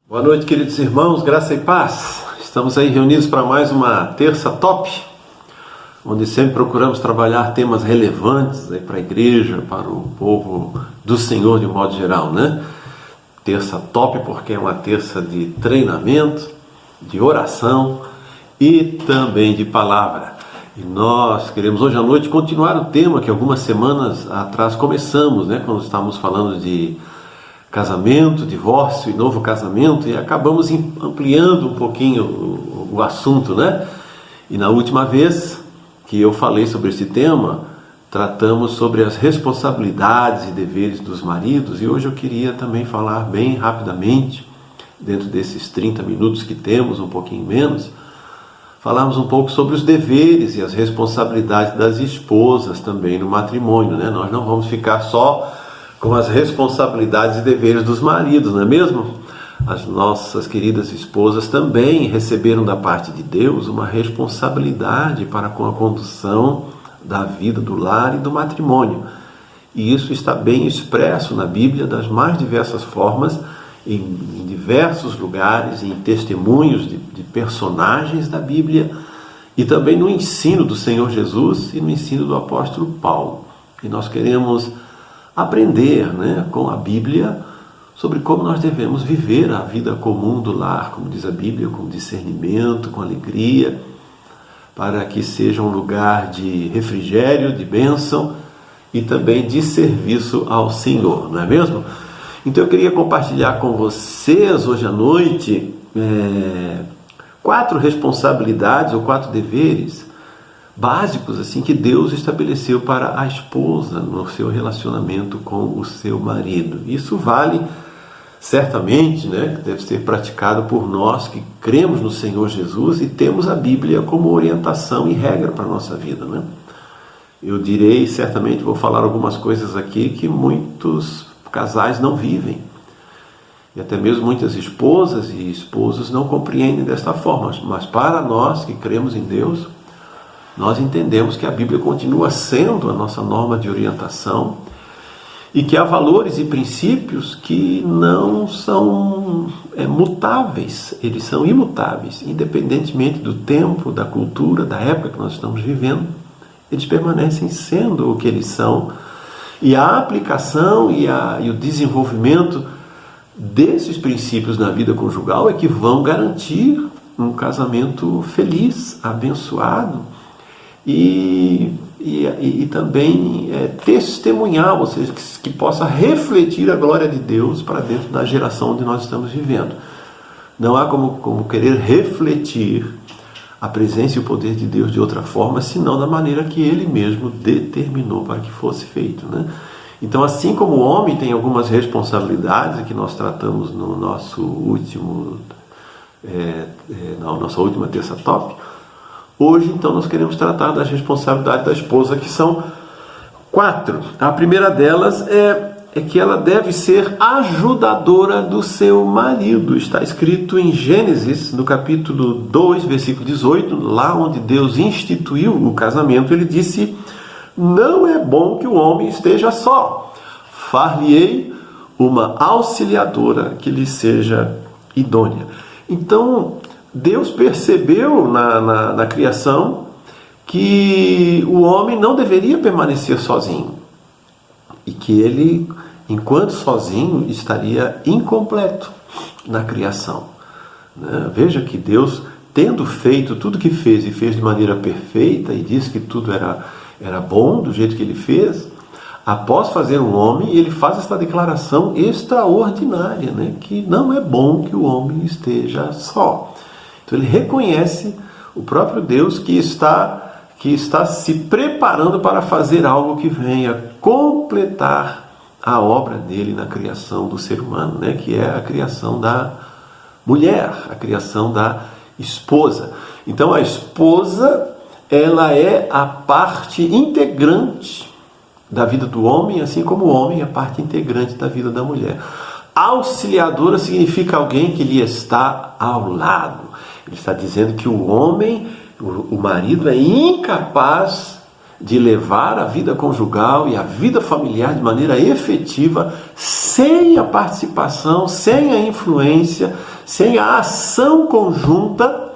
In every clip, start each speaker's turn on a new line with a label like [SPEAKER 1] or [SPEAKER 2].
[SPEAKER 1] Boa noite, queridos irmãos, graça e paz. Estamos aí reunidos para mais uma terça top, onde sempre procuramos trabalhar temas relevantes aí para a igreja, para o povo do Senhor de um modo geral, né? Terça top porque é uma terça de treinamento, de oração e também de palavra. E nós queremos hoje à noite continuar o tema que algumas semanas atrás começamos, né? Quando estávamos falando de casamento, divórcio e novo casamento, e acabamos ampliando um pouquinho o assunto, né? E na última vez que eu falei sobre esse tema, tratamos sobre as responsabilidades e deveres dos maridos, e hoje eu queria também falar bem rapidamente, dentro desses 30 minutos que temos, um pouquinho menos, falarmos um pouco sobre os deveres e as responsabilidades das esposas também no matrimônio, né? Nós não vamos ficar só com as responsabilidades e deveres dos maridos, não é mesmo? As nossas queridas esposas também receberam da parte de Deus uma responsabilidade para com a condução da vida do lar e do matrimônio. E isso está bem expresso na Bíblia das mais diversas formas, em diversos lugares, em testemunhos de personagens da Bíblia e também no ensino do Senhor Jesus e no ensino do apóstolo Paulo. E nós queremos aprender, né, com a Bíblia sobre como nós devemos viver a vida comum do lar, como diz a Bíblia, com discernimento, com alegria, para que seja um lugar de refrigério, de bênção e também de serviço ao Senhor, não é mesmo? Então eu queria compartilhar com vocês hoje à noite 4 responsabilidades ou 4 deveres básicos assim que Deus estabeleceu para a esposa no seu relacionamento com o seu marido. Isso vale certamente, né, deve ser praticado por nós que cremos no Senhor Jesus e temos a Bíblia como orientação e regra para a nossa vida, né? Eu direi, certamente vou falar algumas coisas aqui que muitos casais não vivem. E até mesmo muitas esposas e esposos não compreendem desta forma. Mas para nós que cremos em Deus, nós entendemos que a Bíblia continua sendo a nossa norma de orientação e que há valores e princípios que não são mutáveis, eles são imutáveis, independentemente do tempo, da cultura, da época que nós estamos vivendo, eles permanecem sendo o que eles são, e a aplicação e o desenvolvimento desses princípios na vida conjugal é que vão garantir um casamento feliz, abençoado, e também testemunhar, ou seja, que possa refletir a glória de Deus para dentro da geração onde nós estamos vivendo. Não há como querer refletir a presença e o poder de Deus de outra forma, senão da maneira que Ele mesmo determinou para que fosse feito, né? Então, assim como o homem tem algumas responsabilidades que nós tratamos no nosso nossa última terça top, hoje, então, nós queremos tratar das responsabilidades da esposa, que são 4. A primeira delas é que ela deve ser ajudadora do seu marido. Está escrito em Gênesis, no capítulo 2, versículo 18, lá onde Deus instituiu o casamento, ele disse: não é bom que o homem esteja só. Far-lhe-ei uma auxiliadora que lhe seja idônea. Então, Deus percebeu na criação que o homem não deveria permanecer sozinho e que ele, enquanto sozinho, estaria incompleto na criação, né? Veja que Deus, tendo feito tudo que fez e fez de maneira perfeita e disse que tudo era bom do jeito que ele fez, após fazer um homem, ele faz esta declaração extraordinária, né? Que não é bom que o homem esteja só. Então ele reconhece o próprio Deus que está se preparando para fazer algo que venha completar a obra dele na criação do ser humano, né? Que é a criação da mulher, a criação da esposa. Então a esposa, ela é a parte integrante da vida do homem, assim como o homem é a parte integrante da vida da mulher. Auxiliadora significa alguém que lhe está ao lado. Ele está dizendo que o homem, o marido, é incapaz de levar a vida conjugal e a vida familiar de maneira efetiva, sem a participação, sem a influência, sem a ação conjunta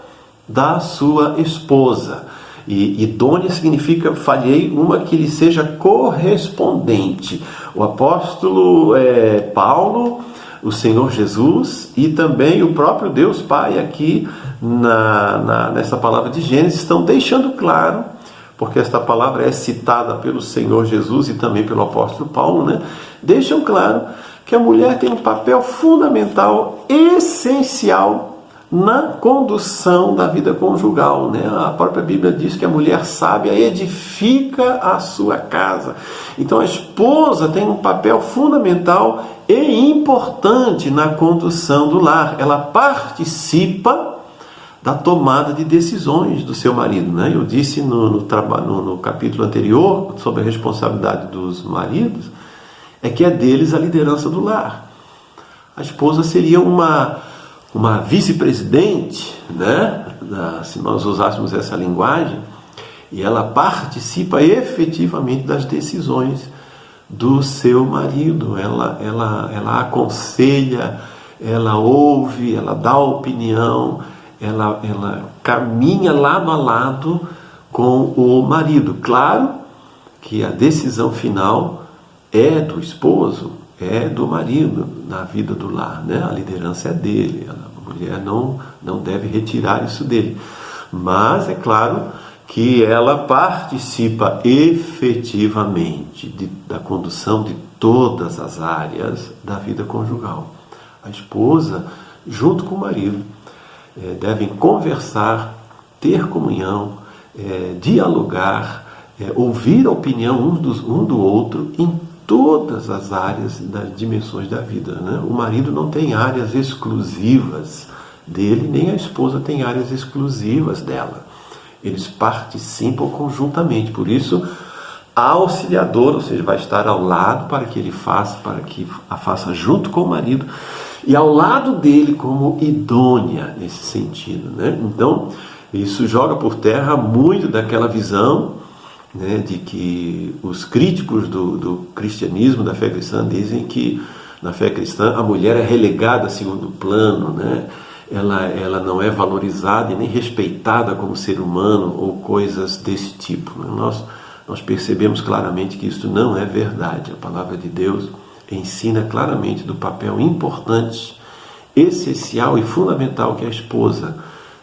[SPEAKER 1] da sua esposa. E idônea significa, falhei, uma que lhe seja correspondente. O apóstolo Paulo, o Senhor Jesus e também o próprio Deus Pai aqui nessa palavra de Gênesis estão deixando claro, porque esta palavra é citada pelo Senhor Jesus e também pelo apóstolo Paulo, né? Deixam claro que a mulher tem um papel fundamental, essencial na condução da vida conjugal, né? A própria Bíblia diz que a mulher sábia edifica a sua casa. Então a esposa tem um papel fundamental e importante na condução do lar. Ela participa da tomada de decisões do seu marido, né? Eu disse no capítulo anterior sobre a responsabilidade dos maridos, é que é deles a liderança do lar. A esposa seria uma vice-presidente, né? Se nós usássemos essa linguagem, e ela participa efetivamente das decisões do seu marido. Ela aconselha, ela ouve, ela dá opinião, ela caminha lado a lado com o marido. Claro que a decisão final é do esposo, é do marido na vida do lar, né? A liderança é dele, a mulher não deve retirar isso dele. Mas é claro que ela participa efetivamente da condução de todas as áreas da vida conjugal. A esposa, junto com o marido, devem conversar, ter comunhão, dialogar, ouvir a opinião um do outro em todas as áreas das dimensões da vida, né? O marido não tem áreas exclusivas dele, nem a esposa tem áreas exclusivas dela. Eles participam conjuntamente, por isso a auxiliadora, ou seja, vai estar ao lado para que a faça junto com o marido e ao lado dele como idônea nesse sentido, né? Então, isso joga por terra muito daquela visão, né, de que os críticos do cristianismo, da fé cristã, dizem que na fé cristã a mulher é relegada a segundo plano, né? Ela não é valorizada e nem respeitada como ser humano ou coisas desse tipo, né? Nós percebemos claramente que isso não é verdade. A palavra de Deus ensina claramente do papel importante, essencial e fundamental que a esposa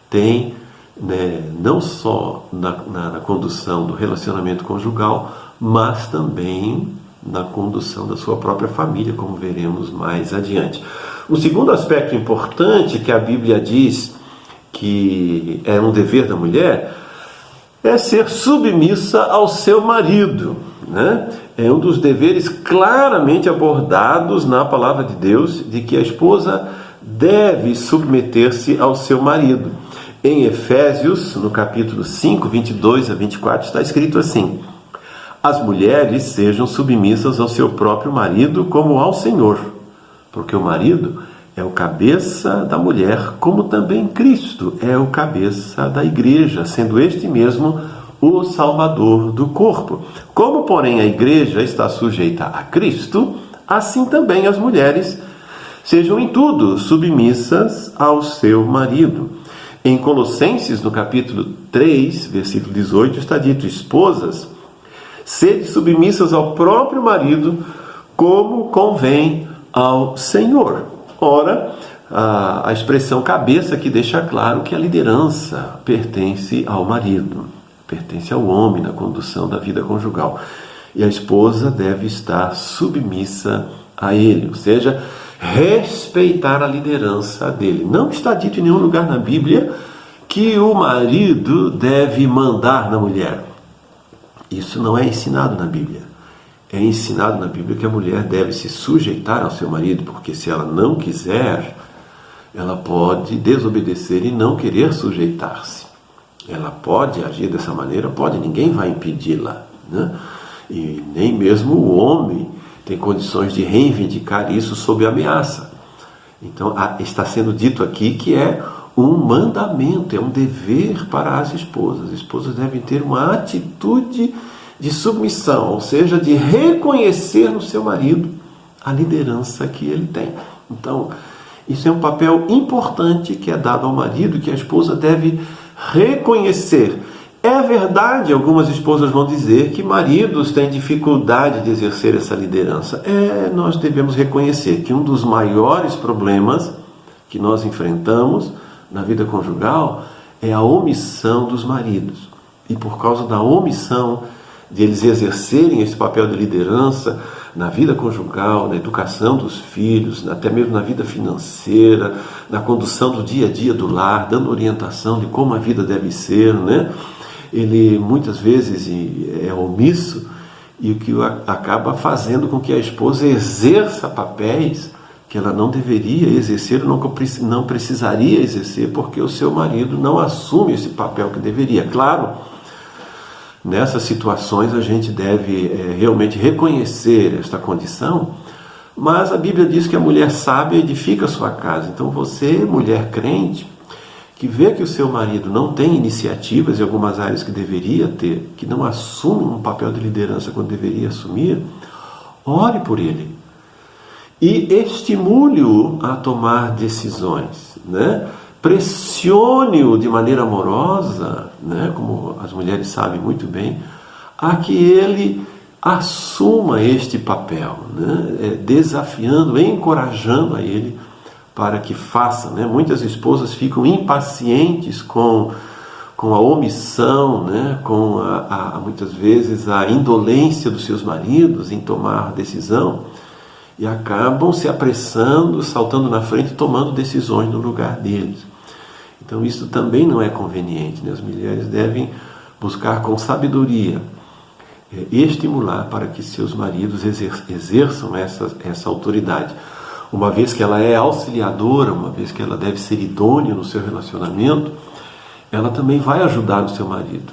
[SPEAKER 1] tem, né, não só na condução do relacionamento conjugal, mas também na condução da sua própria família, como veremos mais adiante. O segundo aspecto importante que a Bíblia diz que é um dever da mulher é ser submissa ao seu marido, né? É um dos deveres claramente abordados na palavra de Deus, de que a esposa deve submeter-se ao seu marido. Em Efésios, no capítulo 5, 22 a 24, está escrito assim: as mulheres sejam submissas ao seu próprio marido como ao Senhor, porque o marido é o cabeça da mulher, como também Cristo é o cabeça da igreja, sendo este mesmo o Salvador do corpo. Como, porém, a igreja está sujeita a Cristo, assim também as mulheres sejam em tudo submissas ao seu marido. Em Colossenses, no capítulo 3, versículo 18, está dito: esposas, sede submissas ao próprio marido, como convém ao Senhor. Ora, a expressão cabeça aqui deixa claro que a liderança pertence ao marido, pertence ao homem na condução da vida conjugal. E a esposa deve estar submissa a ele, ou seja, respeitar a liderança dele. Não está dito em nenhum lugar na Bíblia que o marido deve mandar na mulher. Isso não é ensinado na Bíblia. É ensinado na Bíblia que a mulher deve se sujeitar ao seu marido, porque se ela não quiser, ela pode desobedecer e não querer sujeitar-se. Ela pode agir dessa maneira, pode, ninguém vai impedi-la, né? E nem mesmo o homem tem condições de reivindicar isso sob ameaça. Então, está sendo dito aqui que é um mandamento, é um dever para as esposas. As esposas devem ter uma atitude de submissão, ou seja, de reconhecer no seu marido a liderança que ele tem. Então, isso é um papel importante que é dado ao marido, que a esposa deve reconhecer. É verdade, algumas esposas vão dizer que maridos têm dificuldade de exercer essa liderança. Nós devemos reconhecer que um dos maiores problemas que nós enfrentamos na vida conjugal é a omissão dos maridos. E por causa da omissão de eles exercerem esse papel de liderança na vida conjugal, na educação dos filhos, até mesmo na vida financeira, na condução do dia a dia do lar, dando orientação de como a vida deve ser, né? Ele muitas vezes é omisso, e o que acaba fazendo com que a esposa exerça papéis que ela não deveria exercer, não precisaria exercer, porque o seu marido não assume esse papel que deveria. Claro, nessas situações a gente deve realmente reconhecer esta condição, mas a Bíblia diz que a mulher sábia edifica a sua casa. Então você, mulher crente, que vê que o seu marido não tem iniciativas em algumas áreas que deveria ter, que não assume um papel de liderança quando deveria assumir, ore por ele e estimule-o a tomar decisões, né? Pressione-o de maneira amorosa, né? Como as mulheres sabem muito bem, a que ele assuma este papel, né? Desafiando, encorajando a ele para que faça, né? Muitas esposas ficam impacientes com a omissão, né? Com muitas vezes a indolência dos seus maridos em tomar decisão, e acabam se apressando, saltando na frente, tomando decisões no lugar deles. Então isso também não é conveniente, né? As mulheres devem buscar com sabedoria estimular para que seus maridos exerçam essa autoridade. Uma vez que ela é auxiliadora, uma vez que ela deve ser idônea no seu relacionamento, ela também vai ajudar o seu marido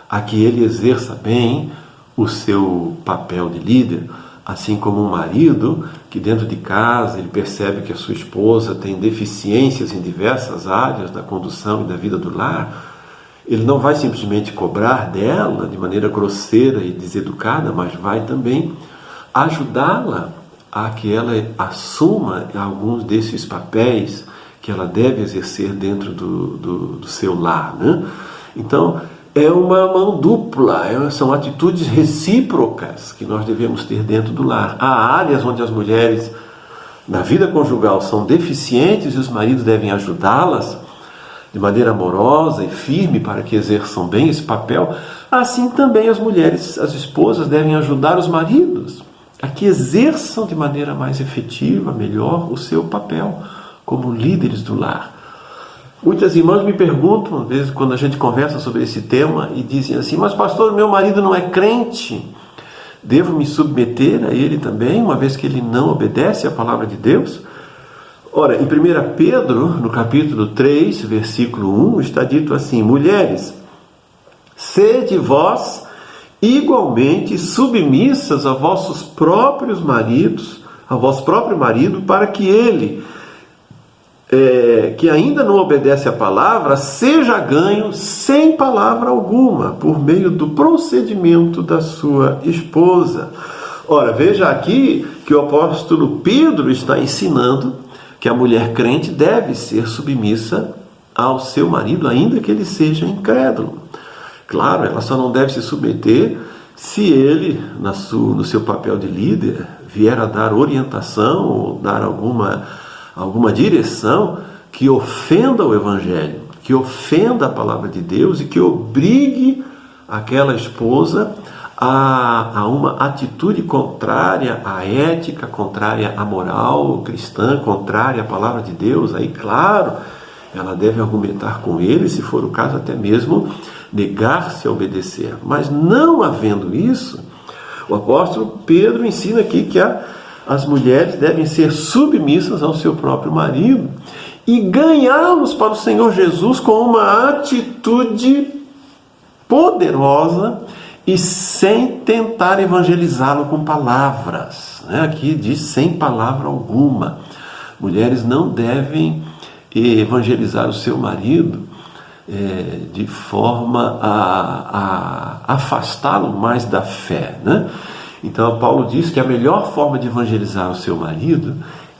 [SPEAKER 1] a que ele exerça bem o seu papel de líder, assim como um marido que dentro de casa ele percebe que a sua esposa tem deficiências em diversas áreas da condução e da vida do lar. Ele não vai simplesmente cobrar dela de maneira grosseira e deseducada, mas vai também ajudá-la a que ela assuma alguns desses papéis que ela deve exercer dentro do seu lar, né? Então, é uma mão dupla, são atitudes recíprocas que nós devemos ter dentro do lar. Há áreas onde as mulheres, na vida conjugal, são deficientes e os maridos devem ajudá-las de maneira amorosa e firme para que exerçam bem esse papel. Assim também as mulheres, as esposas, devem ajudar os maridos a que exerçam de maneira mais efetiva, melhor, o seu papel como líderes do lar. Muitas irmãs me perguntam, às vezes, quando a gente conversa sobre esse tema, e dizem assim: mas pastor, meu marido não é crente, devo me submeter a ele também, uma vez que ele não obedece à palavra de Deus? Ora, em 1 Pedro, no capítulo 3, versículo 1, está dito assim: mulheres, sede vós igualmente submissas a vossos próprios maridos, a vosso próprio marido, para que ele, que ainda não obedece à palavra, seja ganho sem palavra alguma, por meio do procedimento da sua esposa. Ora, veja aqui que o apóstolo Pedro está ensinando que a mulher crente deve ser submissa ao seu marido, ainda que ele seja incrédulo. Claro, ela só não deve se submeter se ele, no seu papel de líder, vier a dar orientação ou dar alguma direção que ofenda o Evangelho, que ofenda a palavra de Deus e que obrigue aquela esposa a uma atitude contrária à ética, contrária à moral cristã, contrária à palavra de Deus. Aí, claro, ela deve argumentar com ele, se for o caso, até mesmo negar-se a obedecer. Mas não havendo isso, o apóstolo Pedro ensina aqui que as mulheres devem ser submissas ao seu próprio marido e ganhá-los para o Senhor Jesus com uma atitude poderosa e sem tentar evangelizá-lo com palavras. Aqui diz sem palavra alguma. Mulheres não devem evangelizar o seu marido de forma a afastá-lo mais da fé, né? Então Paulo diz que a melhor forma de evangelizar o seu marido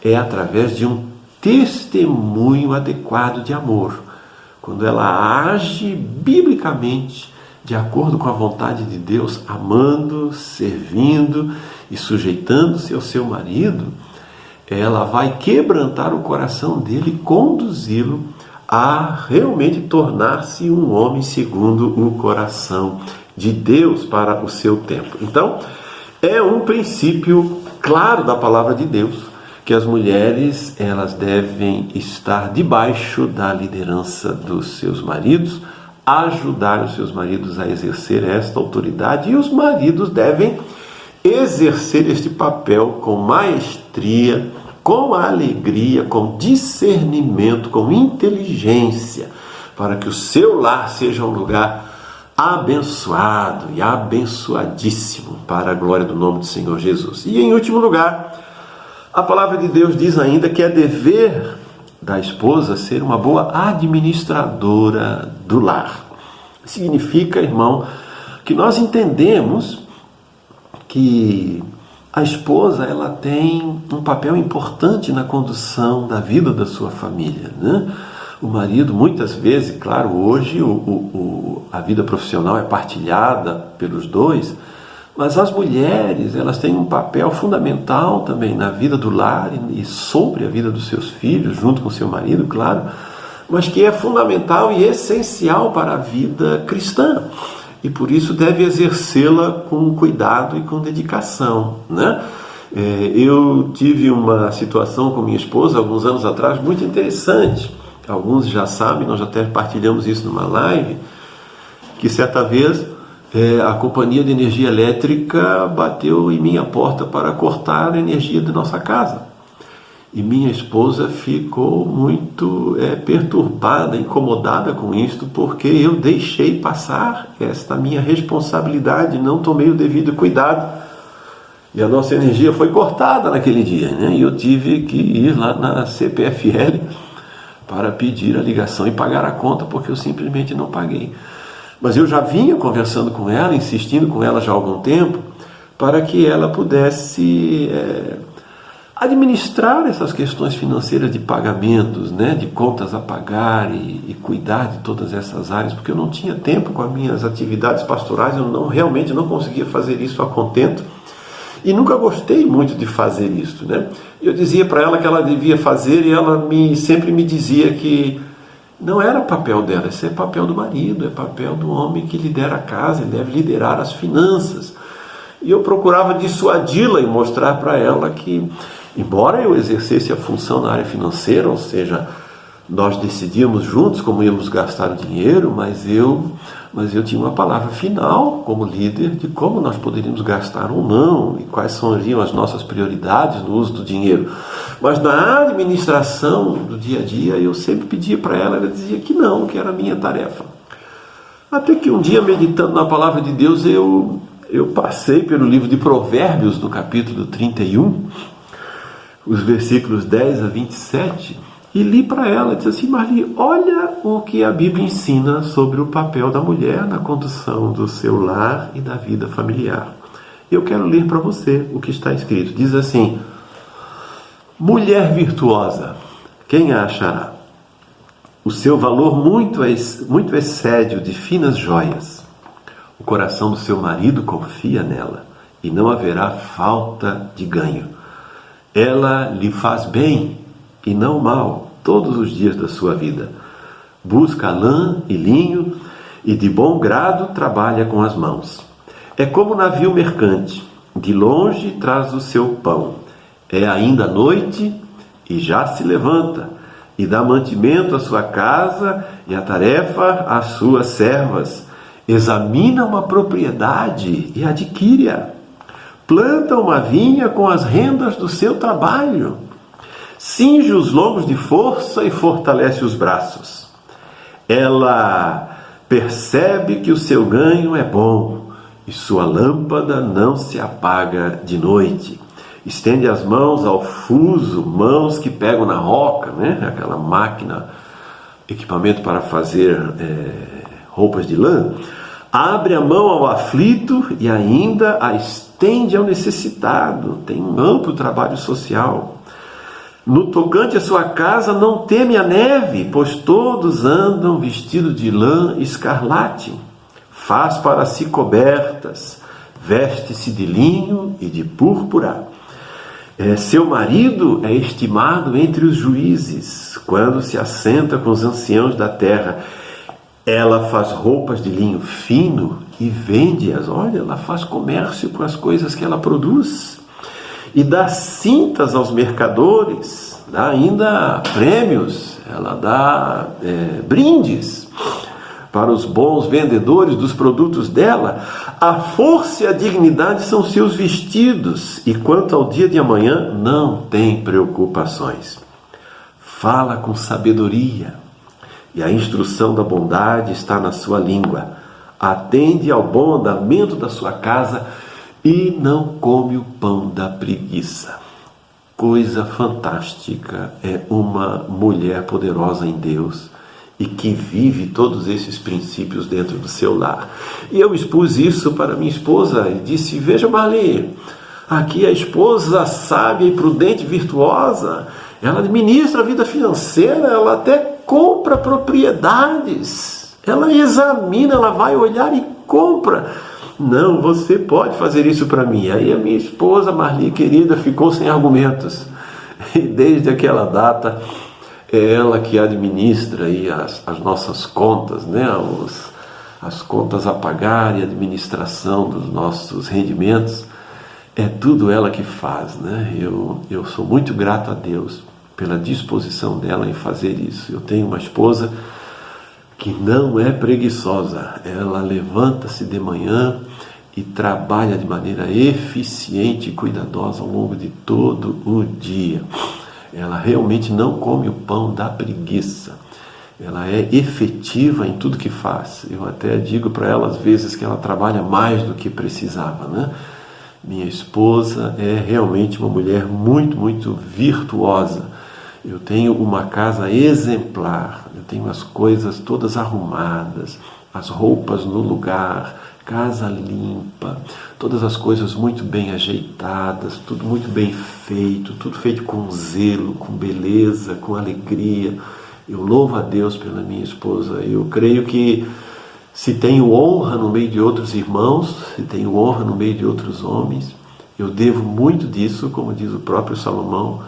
[SPEAKER 1] é através de um testemunho adequado de amor, quando ela age biblicamente de acordo com a vontade de Deus, amando, servindo e sujeitando-se ao seu marido, ela vai quebrantar o coração dele e conduzi-lo a realmente tornar-se um homem segundo o coração de Deus para o seu tempo. Então, é um princípio claro da palavra de Deus que as mulheres, elas devem estar debaixo da liderança dos seus maridos, ajudar os seus maridos a exercer esta autoridade, e os maridos devem exercer este papel com maestria, com alegria, com discernimento, com inteligência, para que o seu lar seja um lugar abençoado e abençoadíssimo para a glória do nome do Senhor Jesus. E em último lugar, a palavra de Deus diz ainda que é dever da esposa ser uma boa administradora do lar. Significa, irmão, que nós entendemos que a esposa, ela tem um papel importante na condução da vida da sua família, né? O marido, muitas vezes, claro, hoje a vida profissional é partilhada pelos dois, mas as mulheres, elas têm um papel fundamental também na vida do lar e sobre a vida dos seus filhos, junto com seu marido, claro, mas que é fundamental e essencial para a vida cristã. E por isso deve exercê-la com cuidado e com dedicação, né? Eu tive uma situação com minha esposa alguns anos atrás muito interessante. Alguns já sabem, nós já até partilhamos isso numa live, que certa vez a companhia de energia elétrica bateu em minha porta para cortar a energia de nossa casa. E minha esposa ficou muito perturbada, incomodada com isto, porque eu deixei passar esta minha responsabilidade, não tomei o devido cuidado. E a nossa energia foi cortada naquele dia, né? E eu tive que ir lá na CPFL para pedir a ligação e pagar a conta, porque eu simplesmente não paguei. Mas eu já vinha conversando com ela, insistindo com ela já há algum tempo, para que ela pudesse administrar essas questões financeiras de pagamentos, né, de contas a pagar e cuidar de todas essas áreas, porque eu não tinha tempo com as minhas atividades pastorais, eu realmente não conseguia fazer isso a contento. E nunca gostei muito de fazer isso, né? Eu dizia para ela que ela devia fazer e ela sempre me dizia que não era papel dela, esse é papel do marido, é papel do homem que lidera a casa, ele deve liderar as finanças. E eu procurava dissuadi-la e mostrar para ela que, embora eu exercesse a função na área financeira, ou seja, nós decidíamos juntos como íamos gastar o dinheiro, mas eu tinha uma palavra final como líder de como nós poderíamos gastar ou não e quais seriam as nossas prioridades no uso do dinheiro. Mas na administração do dia a dia eu sempre pedia para ela, ela dizia que não, que era a minha tarefa. Até que um dia, meditando na palavra de Deus, eu passei pelo livro de Provérbios, no capítulo 31, os versículos 10 a 27, e li para ela, disse assim: Marli, olha o que a Bíblia ensina sobre o papel da mulher na condução do seu lar e da vida familiar. Eu quero ler para você o que está escrito. Diz assim: mulher virtuosa, quem a achará? O seu valor muito excede o de finas joias. O coração do seu marido confia nela, e não haverá falta de ganho. Ela lhe faz bem e não mal todos os dias da sua vida. Busca lã e linho e de bom grado trabalha com as mãos. É como navio mercante, de longe traz o seu pão. É ainda noite e já se levanta, e dá mantimento à sua casa e a tarefa às suas servas. Examina uma propriedade e adquire-a. Planta uma vinha com as rendas do seu trabalho. Cinge os lombos de força e fortalece os braços. Ela percebe que o seu ganho é bom e sua lâmpada não se apaga de noite. Estende as mãos ao fuso, mãos que pegam na roca, né? Aquela máquina equipamento para fazer roupas de lã, abre a mão ao aflito e ainda a estende ao necessitado. Tem um amplo trabalho social. No tocante à sua casa, não teme a neve, pois todos andam vestidos de lã escarlate. Faz para si cobertas, veste-se de linho e de púrpura. Seu marido é estimado entre os juízes, quando se assenta com os anciãos da terra. Ela faz roupas de linho fino e vende-as. Olha, ela faz comércio com as coisas que ela produz. E dá cintas aos mercadores, dá ainda prêmios, ela dá brindes para os bons vendedores dos produtos dela. A força e a dignidade são seus vestidos, e quanto ao dia de amanhã, não tem preocupações. Fala com sabedoria, e a instrução da bondade está na sua língua. Atende ao bom andamento da sua casa e não come o pão da preguiça. Coisa fantástica é uma mulher poderosa em Deus e que vive todos esses princípios dentro do seu lar. E eu expus isso para minha esposa e disse: veja, Marli, aqui a esposa sábia e prudente, virtuosa, ela administra a vida financeira, ela até compra propriedades, ela examina, ela vai olhar e compra. Não, você pode fazer isso para mim. Aí a minha esposa, Marli, querida, ficou sem argumentos. E desde aquela data, é ela que administra aí as nossas contas, né? As contas a pagar e a administração dos nossos rendimentos. É tudo ela que faz, né? Eu sou muito grato a Deus pela disposição dela em fazer isso. Eu tenho uma esposa que não é preguiçosa. Ela levanta-se de manhã e trabalha de maneira eficiente e cuidadosa ao longo de todo o dia. Ela realmente não come o pão da preguiça. Ela é efetiva em tudo que faz. Eu até digo para ela às vezes que ela trabalha mais do que precisava, né? Minha esposa é realmente uma mulher muito, muito virtuosa. Eu tenho uma casa exemplar, eu tenho as coisas todas arrumadas, as roupas no lugar, casa limpa, todas as coisas muito bem ajeitadas, tudo muito bem feito, tudo feito com zelo, com beleza, com alegria. Eu louvo a Deus pela minha esposa. Eu creio que se tenho honra no meio de outros irmãos, se tenho honra no meio de outros homens, eu devo muito disso, como diz o próprio Salomão,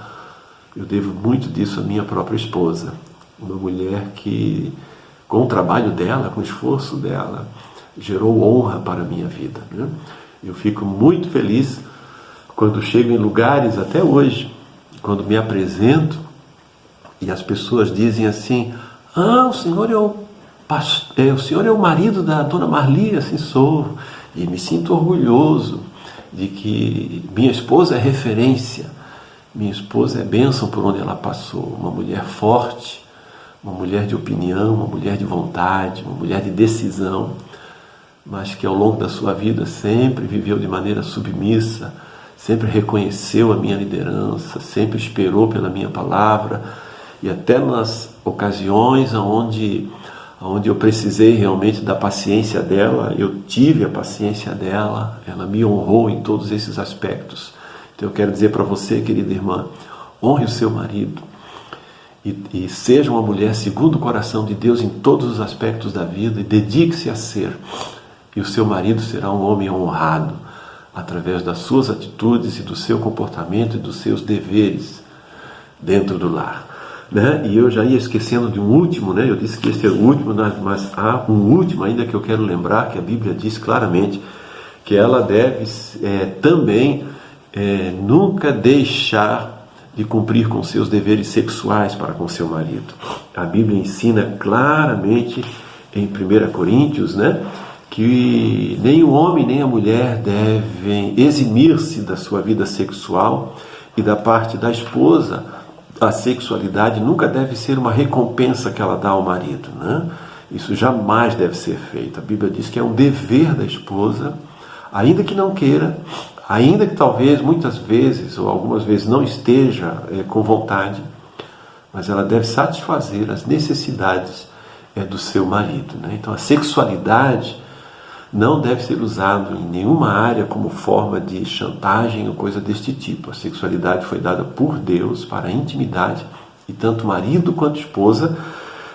[SPEAKER 1] eu devo muito disso à minha própria esposa. Uma mulher que, com o trabalho dela, com o esforço dela, gerou honra para a minha vida, né? Eu fico muito feliz quando chego em lugares, até hoje, quando me apresento e as pessoas dizem assim: o senhor o senhor é o marido da dona Marli? Assim sou. E me sinto orgulhoso de que minha esposa é referência. Minha esposa é bênção por onde ela passou. Uma mulher forte, uma mulher de opinião, uma mulher de vontade, uma mulher de decisão, mas que ao longo da sua vida sempre viveu de maneira submissa, sempre reconheceu a minha liderança, sempre esperou pela minha palavra, e até nas ocasiões onde eu precisei realmente da paciência dela, eu tive a paciência dela, ela me honrou em todos esses aspectos. Então eu quero dizer para você, querida irmã, honre o seu marido e seja uma mulher segundo o coração de Deus em todos os aspectos da vida e dedique-se a ser. E o seu marido será um homem honrado através das suas atitudes e do seu comportamento e dos seus deveres dentro do lar, né? E eu já ia esquecendo de um último, né? Eu disse que este é o último, mas há um último ainda que eu quero lembrar, que a Bíblia diz claramente que ela deve também nunca deixar de cumprir com seus deveres sexuais para com seu marido. A Bíblia ensina claramente em 1 Coríntios, né, que nem o homem nem a mulher devem eximir-se da sua vida sexual, e da parte da esposa a sexualidade nunca deve ser uma recompensa que ela dá ao marido, né? Isso jamais deve ser feito. A Bíblia diz que é um dever da esposa, ainda que não queira, ainda que talvez muitas vezes ou algumas vezes não esteja com vontade, mas ela deve satisfazer as necessidades do seu marido, né? Então a sexualidade não deve ser usada em nenhuma área como forma de chantagem ou coisa deste tipo. A sexualidade foi dada por Deus para a intimidade e tanto marido quanto esposa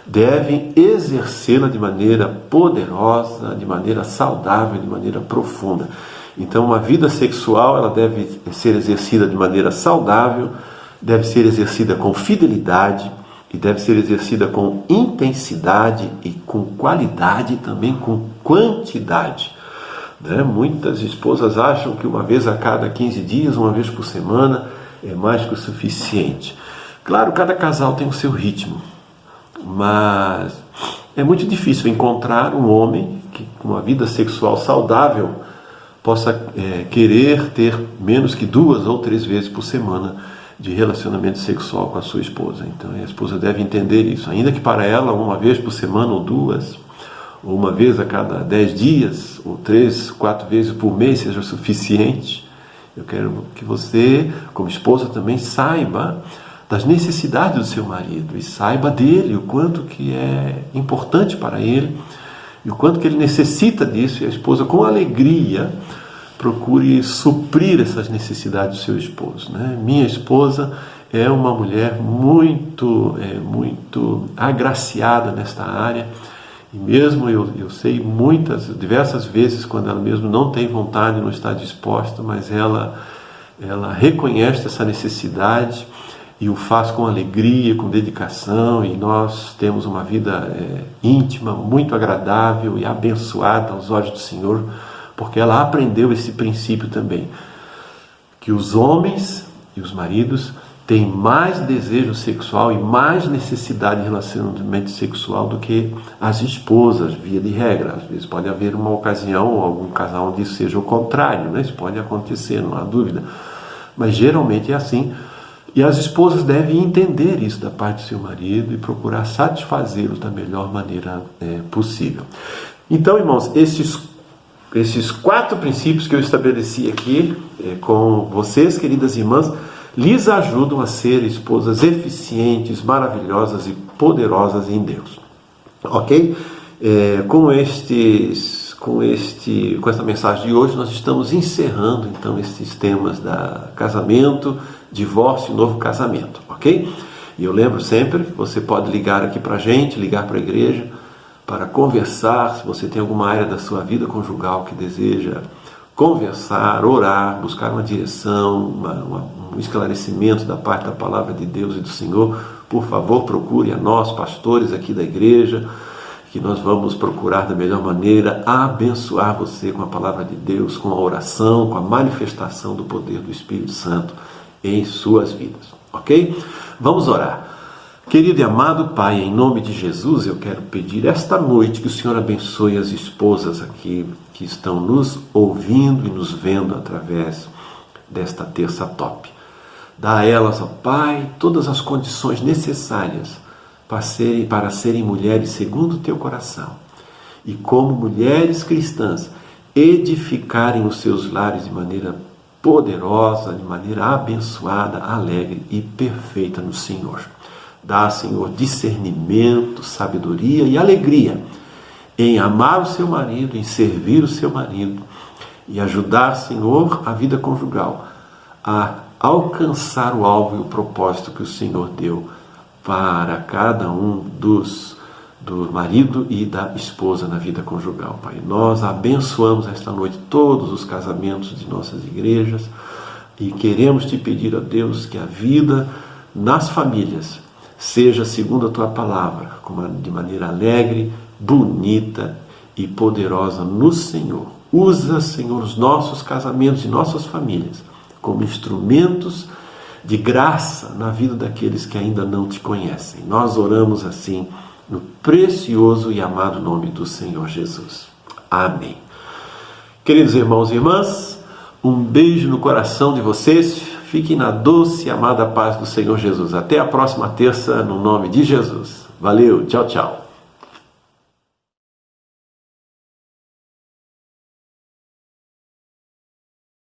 [SPEAKER 1] devem exercê-la de maneira poderosa, de maneira saudável, de maneira profunda. Então uma vida sexual ela deve ser exercida de maneira saudável, deve ser exercida com fidelidade, e deve ser exercida com intensidade e com qualidade e também com quantidade. Né? Muitas esposas acham que uma vez a cada 15 dias, uma vez por semana, é mais que o suficiente. Claro, cada casal tem o seu ritmo, mas é muito difícil encontrar um homem que com uma vida sexual saudável possa querer ter menos que 2 ou 3 vezes por semana de relacionamento sexual com a sua esposa. Então a esposa deve entender isso, ainda que para ela uma vez por semana ou 2, ou uma vez a cada 10 dias, ou 3, 4 vezes por mês seja suficiente. Eu quero que você, como esposa, também saiba das necessidades do seu marido e saiba dele, o quanto que é importante para ele e o quanto que ele necessita disso, e a esposa com alegria procure suprir essas necessidades do seu esposo, né? Minha esposa é uma mulher muito agraciada nesta área, e mesmo eu sei diversas vezes quando ela mesmo não tem vontade, não está disposta, mas ela reconhece essa necessidade e o faz com alegria, com dedicação, e nós temos uma vida íntima, muito agradável e abençoada aos olhos do Senhor, porque ela aprendeu esse princípio também, que os homens e os maridos têm mais desejo sexual e mais necessidade de relacionamento sexual do que as esposas, via de regra. Às vezes pode haver uma ocasião ou algum casal onde isso seja o contrário, né? Isso pode acontecer, não há dúvida, mas geralmente é assim, e as esposas devem entender isso da parte do seu marido e procurar satisfazê-lo da melhor maneira possível. Então, irmãos, esses 4 princípios que eu estabeleci aqui com vocês, queridas irmãs, lhes ajudam a ser esposas eficientes, maravilhosas e poderosas em Deus. Ok? Com essa mensagem de hoje, nós estamos encerrando então esses temas da casamento, divórcio e novo casamento. Ok? E eu lembro sempre que você pode ligar aqui para a gente, ligar para a igreja, para conversar, se você tem alguma área da sua vida conjugal que deseja conversar, orar, buscar uma direção, um esclarecimento da parte da palavra de Deus e do Senhor, por favor, procure a nós, pastores aqui da igreja, que nós vamos procurar da melhor maneira abençoar você com a palavra de Deus, com a oração, com a manifestação do poder do Espírito Santo em suas vidas. Ok? Vamos orar. Querido e amado Pai, em nome de Jesus, eu quero pedir esta noite que o Senhor abençoe as esposas aqui que estão nos ouvindo e nos vendo através desta terça top. Dá a elas, ó Pai, todas as condições necessárias para serem mulheres segundo o Teu coração e como mulheres cristãs edificarem os seus lares de maneira poderosa, de maneira abençoada, alegre e perfeita no Senhor. Dá, Senhor, discernimento, sabedoria e alegria em amar o seu marido, em servir o seu marido e ajudar, Senhor, a vida conjugal a alcançar o alvo e o propósito que o Senhor deu para cada um do marido e da esposa na vida conjugal, Pai. Nós abençoamos esta noite todos os casamentos de nossas igrejas e queremos Te pedir, ó Deus, que a vida nas famílias seja segundo a Tua palavra, de maneira alegre, bonita e poderosa no Senhor. Usa, Senhor, os nossos casamentos e nossas famílias como instrumentos de graça na vida daqueles que ainda não Te conhecem. Nós oramos assim no precioso e amado nome do Senhor Jesus. Amém. Queridos irmãos e irmãs, um beijo no coração de vocês. Fiquem na doce e amada paz do Senhor Jesus. Até a próxima terça, no nome de Jesus. Valeu, tchau, tchau.